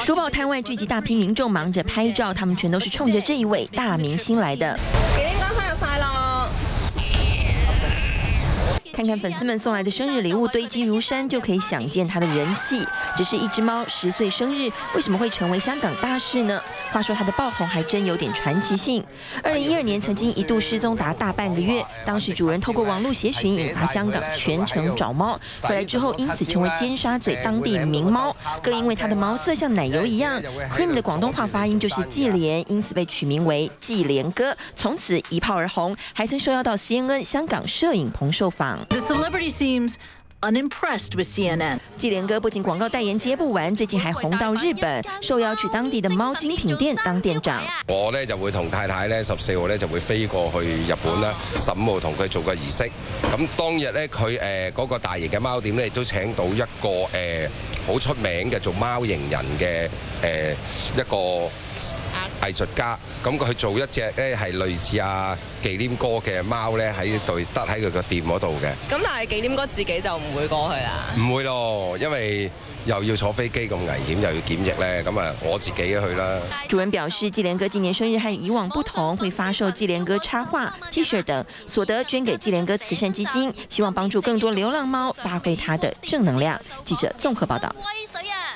书报摊外聚集大批民众忙着拍照，他们全都是冲着这一位大明星来的。紀廉哥生日快樂！看看粉絲們送來的生日禮物堆積如山，就可以想見他的人氣。只是一隻貓10歲生日，為什麼會成為香港大事呢？話說它的爆紅還真有點傳奇性。2012年曾經一度失蹤達大半個月，當時主人透過網絡協尋，引發香港全城找貓。回來之後，因此成為尖沙咀當地名貓，更因為它的毛色像奶油一樣 ，cream 的廣東話發音就是紀廉，因此被取名為紀廉哥，從此一炮而紅，還曾受邀到 CNN 香港攝影棚受訪。The celebrity seems unimpressed with CNN. 紀廉哥不僅廣告代言接不完，最近還紅到日本，受邀去當地的貓精品店當店長。我呢就會同太太呢14號呢就會飛過去日本啦，15號同佢做個儀式。咁當日呢，佢嗰個大型嘅貓店呢亦都請到一個好出名嘅做貓型人嘅一個藝術家，咁佢做一隻咧係類似紀廉哥嘅貓咧喺度得喺佢個店嗰度嘅。咁但係紀廉哥自己就唔會過去啦。唔會咯，因為又要坐飛機咁危險，又要檢疫咧，咁啊我自己去啦。主人表示，紀廉哥今年生日和以往不同，會發售紀廉哥插畫、T 恤等，所得捐給紀廉哥慈善基金，希望幫助更多流浪貓發揮它的正能量。記者綜合報道。威水